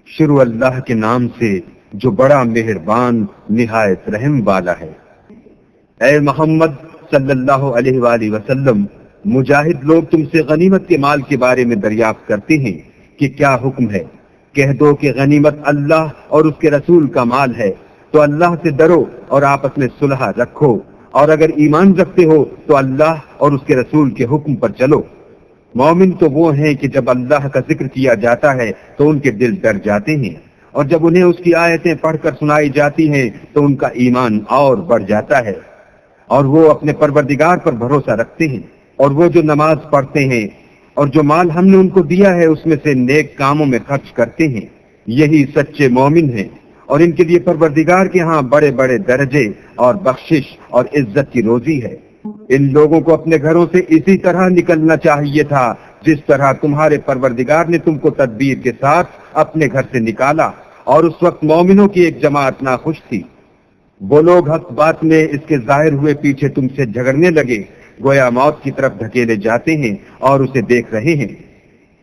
شروع اللہ کے نام سے جو بڑا مہربان نہایت رحم والا ہے۔ اے محمد صلی اللہ علیہ وآلہ وسلم، مجاہد لوگ تم سے غنیمت کے مال کے بارے میں دریافت کرتے ہیں کہ کیا حکم ہے۔ کہہ دو کہ غنیمت اللہ اور اس کے رسول کا مال ہے، تو اللہ سے ڈرو اور آپس میں صلح رکھو، اور اگر ایمان رکھتے ہو تو اللہ اور اس کے رسول کے حکم پر چلو۔ مومن تو وہ ہیں کہ جب اللہ کا ذکر کیا جاتا ہے تو ان کے دل ڈر جاتے ہیں، اور جب انہیں اس کی آیتیں پڑھ کر سنائی جاتی ہیں تو ان کا ایمان اور بڑھ جاتا ہے، اور وہ اپنے پروردگار پر بھروسہ رکھتے ہیں، اور وہ جو نماز پڑھتے ہیں اور جو مال ہم نے ان کو دیا ہے اس میں سے نیک کاموں میں خرچ کرتے ہیں، یہی سچے مومن ہیں، اور ان کے لیے پروردگار کے ہاں بڑے بڑے درجے اور بخشش اور عزت کی روزی ہے۔ ان لوگوں کو اپنے گھروں سے اسی طرح نکلنا چاہیے تھا جس طرح تمہارے پروردگار نے تم کو تدبیر کے ساتھ اپنے گھر سے نکالا، اور اس وقت مومنوں کی ایک جماعت ناخوش تھی۔ وہ لوگ حق بات میں اس کے ظاہر ہوئے پیچھے تم سے جھگڑنے لگے، گویا موت کی طرف دھکیلے جاتے ہیں اور اسے دیکھ رہے ہیں۔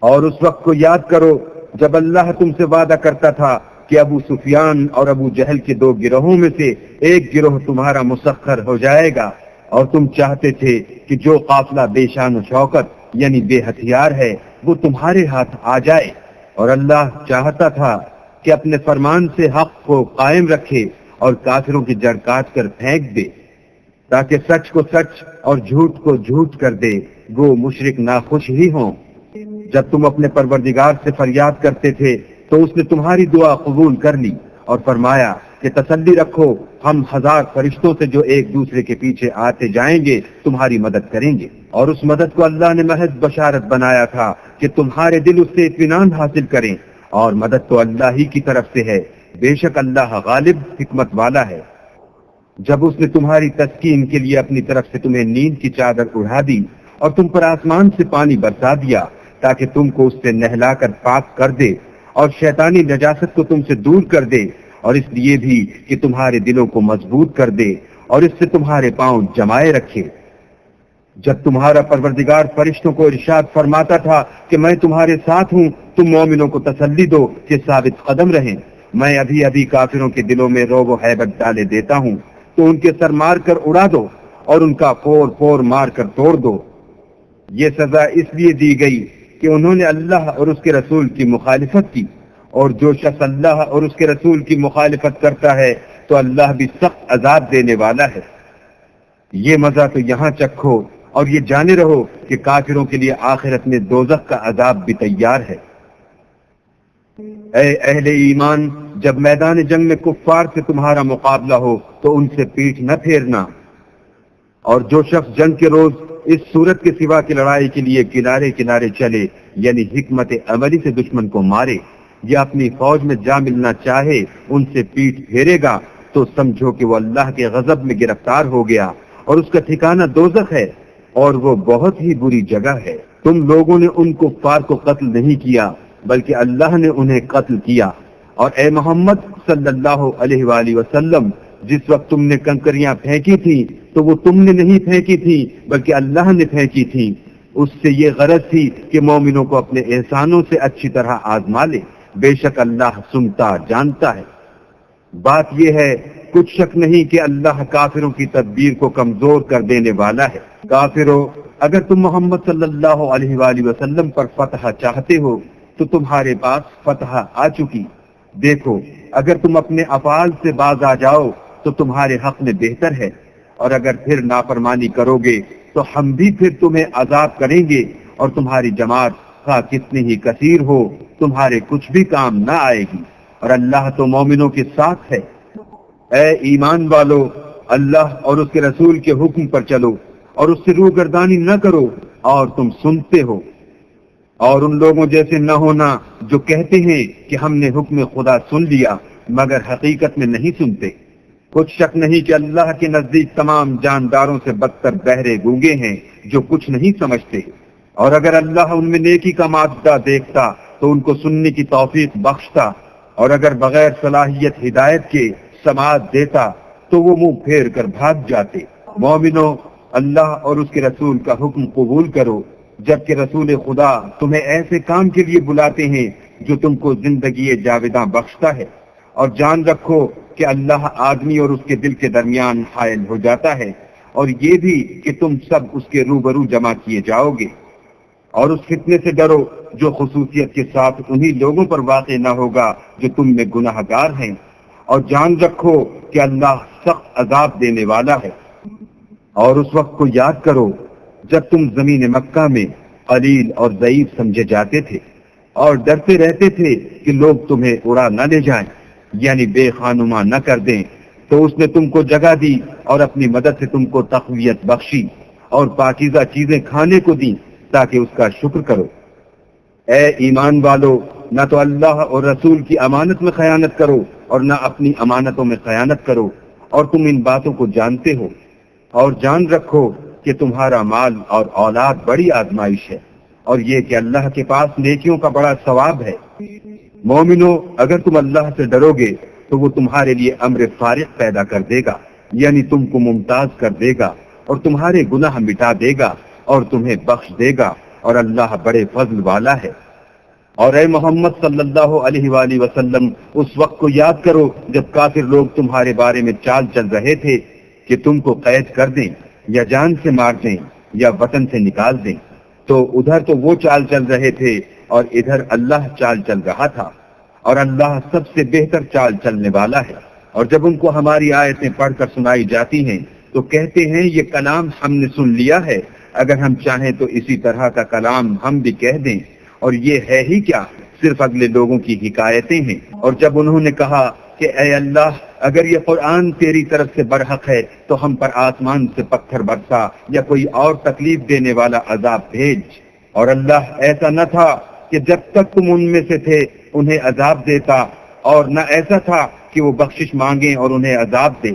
اور اس وقت کو یاد کرو جب اللہ تم سے وعدہ کرتا تھا کہ ابو سفیان اور ابو جہل کے دو گروہوں میں سے ایک گروہ تمہارا مسخر ہو جائے گا، اور تم چاہتے تھے کہ جو قافلہ بے شان و شوکت یعنی بے ہتھیار ہے وہ تمہارے ہاتھ آ جائے، اور اللہ چاہتا تھا کہ اپنے فرمان سے حق کو قائم رکھے اور کافروں کی جڑ کاٹ کر پھینک دے، تاکہ سچ کو سچ اور جھوٹ کو جھوٹ کر دے، وہ مشرک ناخوش ہی ہوں۔ جب تم اپنے پروردگار سے فریاد کرتے تھے تو اس نے تمہاری دعا قبول کر لی اور فرمایا کہ تسلی رکھو، ہم 1000 فرشتوں سے جو ایک دوسرے کے پیچھے آتے جائیں گے تمہاری مدد کریں گے۔ اور اس مدد کو اللہ نے محض بشارت بنایا تھا کہ تمہارے دل اس سے اطمینان حاصل کریں، اور مدد تو اللہ ہی کی طرف سے ہے، بے شک اللہ غالب حکمت والا ہے۔ جب اس نے تمہاری تسکین کے لیے اپنی طرف سے تمہیں نیند کی چادر اڑا دی اور تم پر آسمان سے پانی برسا دیا تاکہ تم کو اس سے نہلا کر پاک کر دے اور شیطانی نجاست کو تم سے دور کر دے، اور اس لیے بھی کہ تمہارے دلوں کو مضبوط کر دے اور اس سے تمہارے پاؤں جمائے رکھے۔ جب تمہارا پروردگار فرشتوں کو ارشاد فرماتا تھا کہ میں تمہارے ساتھ ہوں، تم مومنوں کو تسلی دو کہ ثابت قدم رہیں، میں ابھی ابھی کافروں کے دلوں میں رعب و ہیبت ڈالے دیتا ہوں، تو ان کے سر مار کر اڑا دو اور ان کا پور پور مار کر توڑ دو۔ یہ سزا اس لیے دی گئی کہ انہوں نے اللہ اور اس کے رسول کی مخالفت کی، اور جو شخص اللہ اور اس کے رسول کی مخالفت کرتا ہے تو اللہ بھی سخت عذاب دینے والا ہے۔ یہ مزہ تو یہاں چکھو اور یہ جانے رہو کہ کافروں کے لیے آخرت میں دوزخ کا عذاب بھی تیار ہے۔ اے اہل ایمان، جب میدان جنگ میں کفار سے تمہارا مقابلہ ہو تو ان سے پیٹھ نہ پھیرنا، اور جو شخص جنگ کے روز اس صورت کے سوا کی لڑائی کے لیے کنارے کنارے چلے یعنی حکمت عملی سے دشمن کو مارے یا اپنی فوج میں جا ملنا چاہے ان سے پیٹھ پھیرے گا تو سمجھو کہ وہ اللہ کے غضب میں گرفتار ہو گیا، اور اس کا ٹھکانہ دوزخ ہے، اور وہ بہت ہی بری جگہ ہے۔ تم لوگوں نے ان کفار کو قتل نہیں کیا بلکہ اللہ نے انہیں قتل کیا، اور اے محمد صلی اللہ علیہ وآلہ وسلم، جس وقت تم نے کنکریاں پھینکی تھی تو وہ تم نے نہیں پھینکی تھی بلکہ اللہ نے پھینکی تھی۔ اس سے یہ غرض تھی کہ مومنوں کو اپنے احسانوں سے اچھی طرح آزما لے، بے شک اللہ سنتا جانتا ہے۔ بات یہ ہے، کچھ شک نہیں کہ اللہ کافروں کی تدبیر کو کمزور کر دینے والا ہے۔ کافروں، اگر تم محمد صلی اللہ علیہ وآلہ وسلم پر فتح چاہتے ہو تو تمہارے پاس فتح آ چکی۔ دیکھو، اگر تم اپنے افعال سے باز آ جاؤ تو تمہارے حق میں بہتر ہے، اور اگر پھر نافرمانی کرو گے تو ہم بھی پھر تمہیں عذاب کریں گے، اور تمہاری جماعت خواہ کتنی ہی کثیر ہو تمہارے کچھ بھی کام نہ آئے گی، اور اللہ تو مومنوں کے ساتھ ہے۔ اے ایمان والو، اللہ اور اس کے رسول کے حکم پر چلو اور اس سے روگردانی نہ کرو، اور تم سنتے ہو، اور ان لوگوں جیسے نہ ہونا جو کہتے ہیں کہ ہم نے حکم خدا سن لیا مگر حقیقت میں نہیں سنتے۔ کچھ شک نہیں کہ اللہ کے نزدیک تمام جانداروں سے بدتر بہرے گونگے ہیں جو کچھ نہیں سمجھتے، اور اگر اللہ ان میں نیکی کا مادہ دیکھتا تو ان کو سننے کی توفیق بخشتا، اور اگر بغیر صلاحیت ہدایت کے سماعت دیتا تو وہ منہ پھیر کر بھاگ جاتے۔ مومنو، اللہ اور اس کے رسول کا حکم قبول کرو، جبکہ رسول خدا تمہیں ایسے کام کے لیے بلاتے ہیں جو تم کو زندگی جاوداں بخشتا ہے، اور جان رکھو کہ اللہ آدمی اور اس کے دل کے درمیان حائل ہو جاتا ہے، اور یہ بھی کہ تم سب اس کے روبرو جمع کیے جاؤ گے۔ اور اس فتنے سے ڈرو جو خصوصیت کے ساتھ انہی لوگوں پر واقع نہ ہوگا جو تم میں گناہ گار ہیں، اور جان رکھو کہ اللہ سخت عذاب دینے والا ہے۔ اور اس وقت کو یاد کرو جب تم زمین مکہ میں قلیل اور ضعیف سمجھے جاتے تھے اور ڈرتے رہتے تھے کہ لوگ تمہیں اڑا نہ لے جائیں، یعنی بے خانما نہ کر دیں، تو اس نے تم کو جگہ دی اور اپنی مدد سے تم کو تقویت بخشی اور پاکیزہ چیزیں کھانے کو دی تاکہ اس کا شکر کرو۔ اے ایمان والو، نہ تو اللہ اور رسول کی امانت میں خیانت کرو اور نہ اپنی امانتوں میں خیانت کرو، اور تم ان باتوں کو جانتے ہو، اور جان رکھو کہ تمہارا مال اور اولاد بڑی آزمائش ہے، اور یہ کہ اللہ کے پاس نیکیوں کا بڑا ثواب ہے۔ مومنو، اگر تم اللہ سے ڈرو گے تو وہ تمہارے لیے امر فارغ پیدا کر دے گا، یعنی تم کو ممتاز کر دے گا اور تمہارے گناہ مٹا دے گا اور تمہیں بخش دے گا، اور اللہ بڑے فضل والا ہے۔ اور اے محمد صلی اللہ علیہ وآلہ وسلم، اس وقت کو یاد کرو جب کافر لوگ تمہارے بارے میں چال چل رہے تھے کہ تم کو قید کر دیں یا جان سے مار دیں یا وطن سے نکال دیں، تو ادھر تو وہ چال چل رہے تھے اور ادھر اللہ چال چل رہا تھا، اور اللہ سب سے بہتر چال چلنے والا ہے۔ اور جب ان کو ہماری آیتیں پڑھ کر سنائی جاتی ہیں تو کہتے ہیں یہ کلام ہم نے سن لیا ہے، اگر ہم چاہیں تو اسی طرح کا کلام ہم بھی کہہ دیں، اور یہ ہے ہی کیا، صرف اگلے لوگوں کی حکایتیں ہیں۔ اور جب انہوں نے کہا کہ اے اللہ، اگر یہ قرآن تیری طرف سے برحق ہے تو ہم پر آسمان سے پتھر برسا یا کوئی اور تکلیف دینے والا عذاب بھیج، اور اللہ ایسا نہ تھا کہ جب تک تم ان میں سے تھے انہیں عذاب دیتا، اور نہ ایسا تھا کہ وہ بخشش مانگیں اور انہیں عذاب دے۔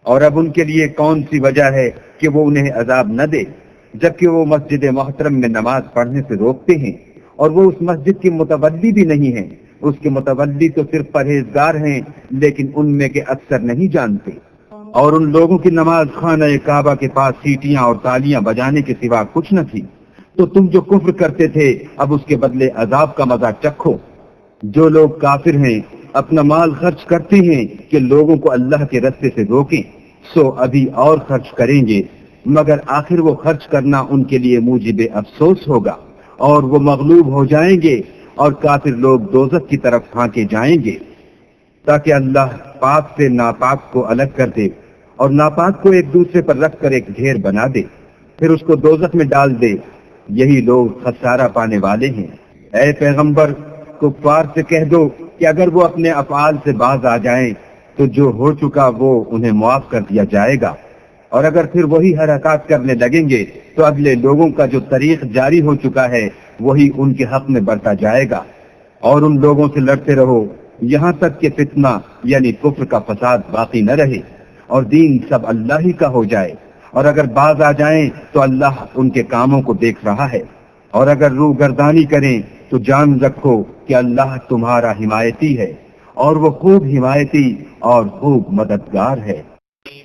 اور اب ان کے لیے کون سی وجہ ہے کہ وہ انہیں عذاب نہ دے، جبکہ وہ مسجد محترم میں نماز پڑھنے سے روکتے ہیں، اور وہ اس مسجد کی متولی بھی نہیں ہیں، اس کے متولی تو صرف پرہیزگار ہیں لیکن ان میں کے اکثر نہیں جانتے۔ اور ان لوگوں کی نماز خانہ کعبہ کے پاس سیٹیاں اور تالیاں بجانے کے سوا کچھ نہ تھی۔ تو تم جو کفر کرتے تھے اب اس کے بدلے عذاب کا مزہ چکھو۔ جو لوگ کافر ہیں اپنا مال خرچ کرتے ہیں کہ لوگوں کو اللہ کے رستے سے روکیں، سو ابھی اور خرچ کریں گے، مگر آخر وہ خرچ کرنا ان کے لیے موجب افسوس ہوگا، اور وہ مغلوب ہو جائیں گے اور کافر لوگ دوزخ کی طرف پھانکے جائیں گے، تاکہ اللہ پاک سے ناپاک کو الگ کر دے اور ناپاک کو ایک دوسرے پر رکھ کر ایک ڈھیر بنا دے، پھر اس کو دوزخ میں ڈال دے۔ یہی لوگ خسارہ پانے والے ہیں۔ اے پیغمبر، کفار سے کہہ دو کہ اگر وہ اپنے افعال سے باز آ جائیں تو جو ہو چکا وہ انہیں معاف کر دیا جائے گا، اور اگر پھر وہی حرکات کرنے لگیں گے تو اگلے لوگوں کا جو طریق جاری ہو چکا ہے وہی ان کے حق میں برتا جائے گا۔ اور ان لوگوں سے لڑتے رہو یہاں تک کہ فتنہ یعنی کفر کا فساد باقی نہ رہے اور دین سب اللہ ہی کا ہو جائے، اور اگر باز آ جائیں تو اللہ ان کے کاموں کو دیکھ رہا ہے، اور اگر روح گردانی کریں تو جان رکھو کہ اللہ تمہارا حمایتی ہے، اور وہ خوب حمایتی اور خوب مددگار ہے۔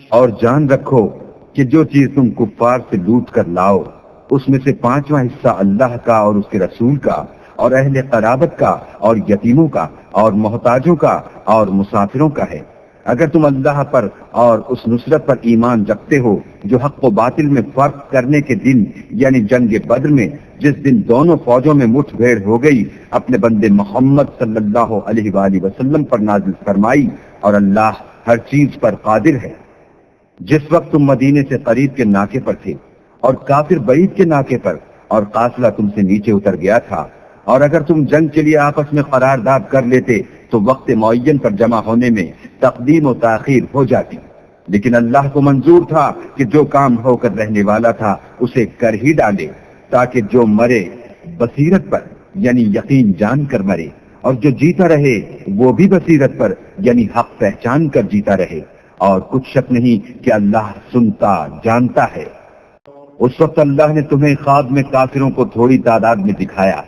اور جان رکھو کہ جو چیز تم کفار سے لوٹ کر لاؤ اس میں سے 5واں حصہ اللہ کا اور اس کے رسول کا اور اہل قرابت کا اور یتیموں کا اور محتاجوں کا اور مسافروں کا ہے۔ اگر تم اللہ پر اور اس نصرت پر ایمان رکھتے ہو جو حق و باطل میں فرق کرنے کے دن یعنی جنگ بدر میں، جس دن دونوں فوجوں میں مٹھ بھیڑ ہو گئی، اپنے بندے محمد صلی اللہ علیہ وآلہ وسلم پر نازل فرمائی، اور اللہ ہر چیز پر قادر ہے۔ جس وقت تم مدینے سے قریب کے ناکے پر تھے اور کافر بعید کے ناکے پر، اور قافلہ تم سے نیچے اتر گیا تھا، اور اگر تم جنگ کے لیے آپس میں قرارداد کر لیتے تو وقت معین پر جمع ہونے میں تقدیم و تاخیر ہو جاتی، لیکن اللہ کو منظور تھا کہ جو کام ہو کر رہنے والا تھا اسے کر ہی ڈالے، تاکہ جو مرے بصیرت پر یعنی یقین جان کر مرے، اور جو جیتا رہے وہ بھی بصیرت پر یعنی حق پہچان کر جیتا رہے، اور کچھ شک نہیں کہ اللہ سنتا جانتا ہے۔ اس وقت اللہ نے تمہیں خواب میں کافروں کو تھوڑی تعداد میں دکھایا،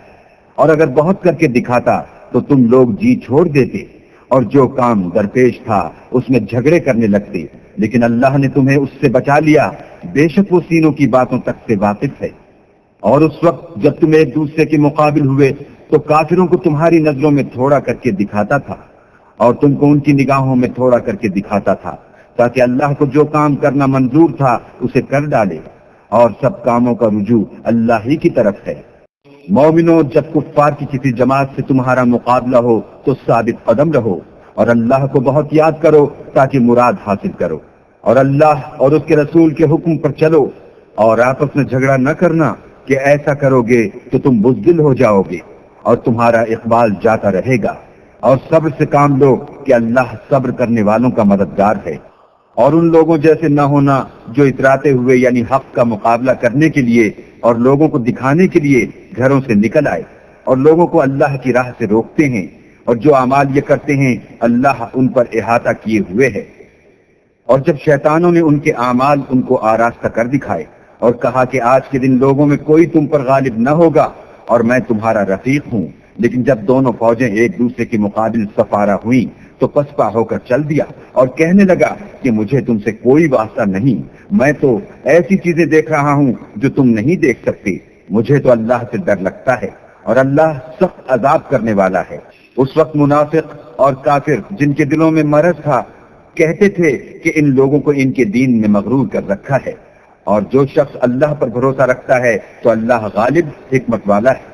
اور اگر بہت کر کے دکھاتا تو تم لوگ جی چھوڑ دیتے اور جو کام درپیش تھا اس میں جھگڑے کرنے لگتے، لیکن اللہ نے تمہیں اس سے بچا لیا، بے شک وہ سینوں کی باتوں تک سے واقف ہے۔ اور اس وقت جب تم ایک دوسرے کے مقابل ہوئے تو تو کافروں کو تمہاری نظروں میں تھوڑا کر کے دکھاتا تھا اور تم کو ان کی نگاہوں میں تھوڑا کر کے دکھاتا تھا، تاکہ اللہ کو جو کام کرنا منظور تھا اسے کر ڈالے، اور سب کاموں کا رجوع اللہ ہی کی طرف ہے۔ مومنوں، جب کفار کی کسی جماعت سے تمہارا مقابلہ ہو تو ثابت قدم رہو اور اللہ کو بہت یاد کرو تاکہ مراد حاصل کرو، اور اللہ اور اس کے رسول کے حکم پر چلو، اور آپس میں جھگڑا نہ کرنا کہ ایسا کرو گے تو تم بزدل ہو جاؤ گے اور تمہارا اقبال جاتا رہے گا، اور صبر سے کام لو کہ اللہ صبر کرنے والوں کا مددگار ہے۔ اور ان لوگوں جیسے نہ ہونا جو اتراتے ہوئے یعنی حق کا مقابلہ کرنے کے لیے اور لوگوں کو دکھانے کے لیے گھروں سے نکل آئے اور لوگوں کو اللہ کی راہ سے روکتے ہیں، اور جو اعمال یہ کرتے ہیں اللہ ان پر احاطہ کیے ہوئے ہے۔ اور جب شیطانوں نے ان کے اعمال ان کو آراستہ کر دکھائے اور کہا کہ آج کے دن لوگوں میں کوئی تم پر غالب نہ ہوگا اور میں تمہارا رفیق ہوں، لیکن جب دونوں فوجیں ایک دوسرے کے مقابل سفارہ ہوئیں تو پسپا ہو کر چل دیا اور کہنے لگا کہ مجھے تم سے کوئی واسطہ نہیں، میں تو ایسی چیزیں دیکھ رہا ہوں جو تم نہیں دیکھ سکتے، مجھے تو اللہ سے ڈر لگتا ہے اور اللہ سخت عذاب کرنے والا ہے۔ اس وقت منافق اور کافر جن کے دلوں میں مرض تھا کہتے تھے کہ ان لوگوں کو ان کے دین نے مغرور کر رکھا ہے، اور جو شخص اللہ پر بھروسہ رکھتا ہے تو اللہ غالب حکمت والا ہے۔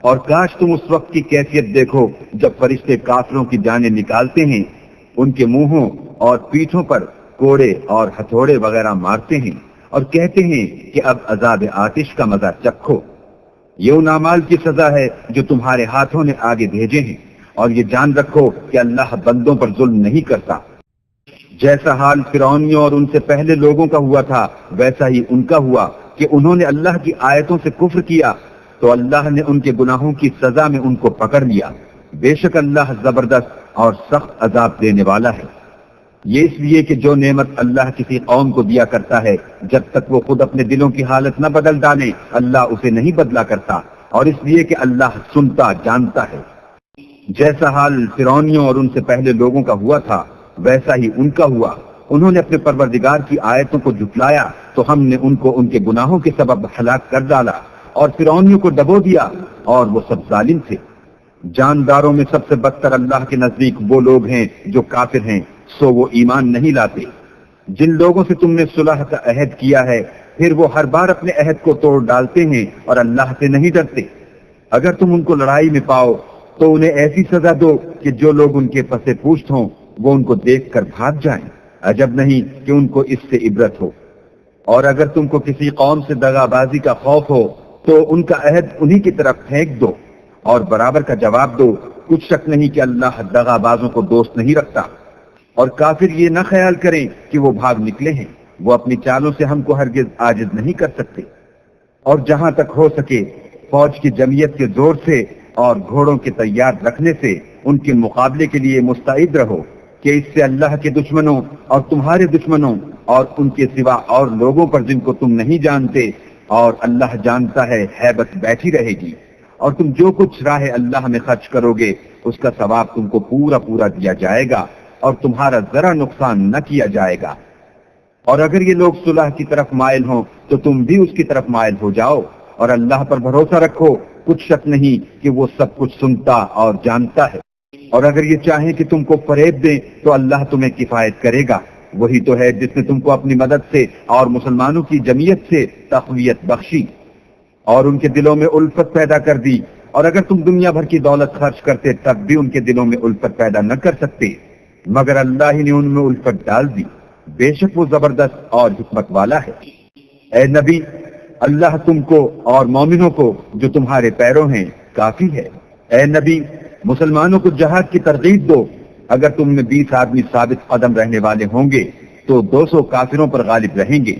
اور کاش تم اس وقت کی کیفیت دیکھو جب فرشتے کافروں کی جانیں نکالتے ہیں، ان کے منہوں اور پیٹھوں پر کوڑے اور ہتھوڑے وغیرہ مارتے ہیں اور کہتے ہیں کہ اب عذاب آتش کا مزہ چکھو۔ یہ ان اعمال کی سزا ہے جو تمہارے ہاتھوں نے آگے بھیجے ہیں، اور یہ جان رکھو کہ اللہ بندوں پر ظلم نہیں کرتا۔ جیسا حال فرعونیوں اور ان سے پہلے لوگوں کا ہوا تھا ویسا ہی ان کا ہوا کہ انہوں نے اللہ کی آیتوں سے کفر کیا، تو اللہ نے ان کے گناہوں کی سزا میں ان کو پکڑ لیا۔ بے شک اللہ زبردست اور سخت عذاب دینے والا ہے۔ یہ اس لیے کہ جو نعمت اللہ کسی قوم کو دیا کرتا ہے جب تک وہ خود اپنے دلوں کی حالت نہ بدل ڈالے اللہ اسے نہیں بدلا کرتا، اور اس لیے کہ اللہ سنتا جانتا ہے۔ جیسا حال فرعونیوں اور ان سے پہلے لوگوں کا ہوا تھا ویسا ہی ان کا ہوا۔ انہوں نے اپنے پروردگار کی آیتوں کو جھٹلایا تو ہم نے ان کو ان کے گناہوں کے سبب ہلاک کر ڈالا، اور فرعونیوں کو ڈبو دیا، اور وہ سب ظالم تھے۔ جانداروں میں سب سے بدتر اللہ کے نزدیک وہ لوگ ہیں جو کافر ہیں، سو وہ ایمان نہیں لاتے۔ جن لوگوں سے تم نے صلح کا عہد کیا ہے پھر وہ ہر بار اپنے عہد کو توڑ ڈالتے ہیں اور اللہ سے نہیں ڈرتے۔ اگر تم ان کو لڑائی میں پاؤ تو انہیں ایسی سزا دو کہ جو لوگ ان کے پسے پوشت ہوں وہ ان کو دیکھ کر بھاگ جائیں، عجب نہیں کہ ان کو اس سے عبرت ہو۔ اور اگر تم کو کسی قوم سے دغا بازی کا خوف ہو تو ان کا عہد انہی کی طرف پھینک دو اور برابر کا جواب دو، کچھ شک نہیں کہ اللہ دغا بازوں کو دوست نہیں رکھتا۔ اور کافر یہ نہ خیال کریں کہ وہ بھاگ نکلے ہیں، وہ اپنی چالوں سے ہم کو ہرگز عاجز نہیں کر سکتے۔ اور جہاں تک ہو سکے فوج کی جمعیت کے زور سے اور گھوڑوں کے تیار رکھنے سے ان کے مقابلے کے لیے مستعد رہو، کہ اس سے اللہ کے دشمنوں اور تمہارے دشمنوں اور ان کے سوا اور لوگوں پر جن کو تم نہیں جانتے اور اللہ جانتا ہے ہیبت بیٹھی رہے گی، اور تم جو کچھ راہ اللہ میں خرچ کرو گے اس کا ثواب تم کو پورا پورا دیا جائے گا اور تمہارا ذرا نقصان نہ کیا جائے گا۔ اور اگر یہ لوگ صلح کی طرف مائل ہوں تو تم بھی اس کی طرف مائل ہو جاؤ، اور اللہ پر بھروسہ رکھو، کچھ شک نہیں کہ وہ سب کچھ سنتا اور جانتا ہے۔ اور اگر یہ چاہیں کہ تم کو فریب دیں تو اللہ تمہیں کفایت کرے گا، وہی تو ہے جس نے تم کو اپنی مدد سے اور مسلمانوں کی جمعیت سے تقویت بخشی اور ان کے دلوں میں الفت پیدا کر دی۔ اور اگر تم دنیا بھر کی دولت خرچ کرتے تب بھی ان کے دلوں میں الفت پیدا نہ کر سکتے، مگر اللہ ہی نے ان میں الفت ڈال دی، بے شک وہ زبردست اور حکمت والا ہے۔ اے نبی، اللہ تم کو اور مومنوں کو جو تمہارے پیروں ہیں کافی ہے۔ اے نبی، مسلمانوں کو جہاد کی ترغیب دو، اگر تم میں 20 آدمی ثابت قدم رہنے والے ہوں گے تو 200 کافروں پر غالب رہیں گے،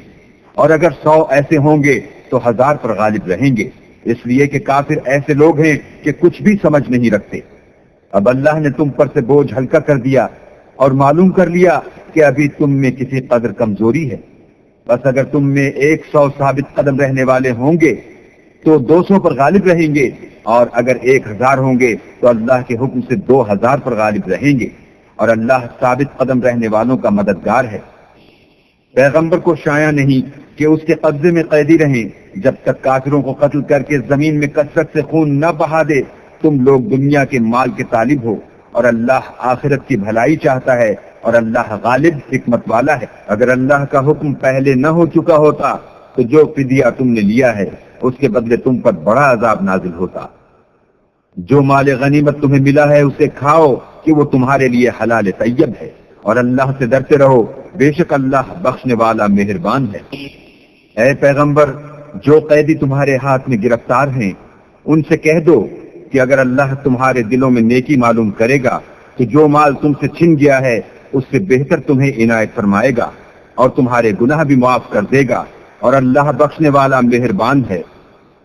اور اگر 100 ایسے ہوں گے تو 1000 پر غالب رہیں گے، اس لیے کہ کافر ایسے لوگ ہیں کہ کچھ بھی سمجھ نہیں رکھتے۔ اب اللہ نے تم پر سے بوجھ ہلکا کر دیا اور معلوم کر لیا کہ ابھی تم میں کسی قدر کمزوری ہے، بس اگر تم میں 100 ثابت قدم رہنے والے ہوں گے تو 200 پر غالب رہیں گے، اور اگر 1000 ہوں گے تو اللہ کے حکم سے 2000 پر غالب رہیں گے، اور اللہ ثابت قدم رہنے والوں کا مددگار ہے۔ پیغمبر کو شایع نہیں کہ اس کے قبضے میں قیدی رہیں جب تک کافروں کو قتل کر کے زمین میں کثرت سے خون نہ بہا دے تم لوگ دنیا کے مال کے طالب ہو اور اللہ آخرت کی بھلائی چاہتا ہے اور اللہ غالب حکمت والا ہے۔ اگر اللہ کا حکم پہلے نہ ہو چکا ہوتا تو جو فدیہ تم نے لیا ہے اس کے بدلے تم پر بڑا عذاب نازل ہوتا۔ جو مال غنیمت تمہیں ملا ہے اسے کھاؤ کہ وہ تمہارے لیے حلال طیب ہے، اور اللہ سے ڈرتے رہو، بے شک اللہ بخشنے والا مہربان ہے۔ اے پیغمبر، جو قیدی تمہارے ہاتھ میں گرفتار ہیں ان سے کہہ دو کہ اگر اللہ تمہارے دلوں میں نیکی معلوم کرے گا تو جو مال تم سے چھن گیا ہے اس سے بہتر تمہیں عنایت فرمائے گا اور تمہارے گناہ بھی معاف کر دے گا، اور اللہ بخشنے والا مہربان ہے۔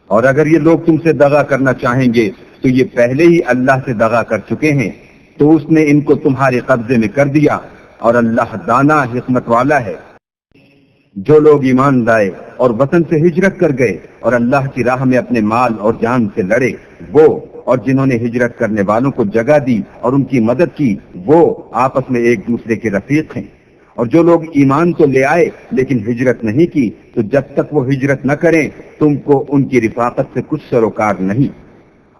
اور اگر یہ لوگ تم سے دغا کرنا چاہیں گے تو یہ پہلے ہی اللہ سے دغا کر چکے ہیں، تو اس نے ان کو تمہارے قبضے میں کر دیا، اور اللہ دانا حکمت والا ہے۔ جو لوگ ایمان لائے اور وطن سے ہجرت کر گئے اور اللہ کی راہ میں اپنے مال اور جان سے لڑے، وہ اور جنہوں نے ہجرت کرنے والوں کو جگہ دی اور ان کی مدد کی، وہ آپس میں ایک دوسرے کے رفیق ہیں۔ اور جو لوگ ایمان تو لے آئے لیکن ہجرت نہیں کی، تو جب تک وہ ہجرت نہ کریں تم کو ان کی رفاقت سے کچھ سروکار نہیں،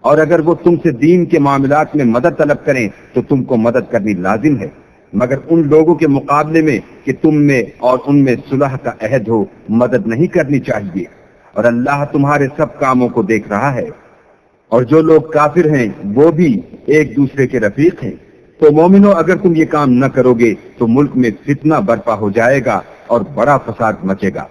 اور اگر وہ تم سے دین کے معاملات میں مدد طلب کریں تو تم کو مدد کرنی لازم ہے، مگر ان لوگوں کے مقابلے میں کہ تم میں اور ان میں صلح کا عہد ہو مدد نہیں کرنی چاہیے، اور اللہ تمہارے سب کاموں کو دیکھ رہا ہے۔ اور جو لوگ کافر ہیں وہ بھی ایک دوسرے کے رفیق ہیں۔ تو مومنو، اگر تم یہ کام نہ کرو گے تو ملک میں فتنہ برپا ہو جائے گا اور بڑا فساد مچے گا۔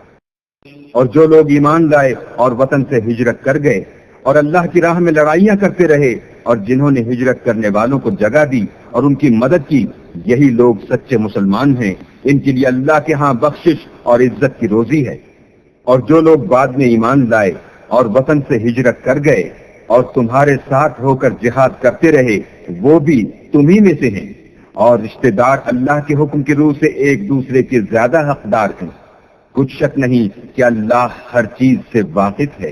اور جو لوگ ایمان لائے اور وطن سے ہجرت کر گئے اور اللہ کی راہ میں لڑائیاں کرتے رہے اور جنہوں نے ہجرت کرنے والوں کو جگہ دی اور ان کی مدد کی، یہی لوگ سچے مسلمان ہیں، ان کے لیے اللہ کے ہاں بخشش اور عزت کی روزی ہے۔ اور جو لوگ بعد میں ایمان لائے اور وطن سے ہجرت کر گئے اور تمہارے ساتھ ہو کر جہاد کرتے رہے، وہ بھی تمہیں میں سے ہیں، اور رشتہ دار اللہ کے حکم کی روح سے ایک دوسرے کے زیادہ حقدار ہیں۔ کچھ شک نہیں کہ اللہ ہر چیز سے واقف ہے۔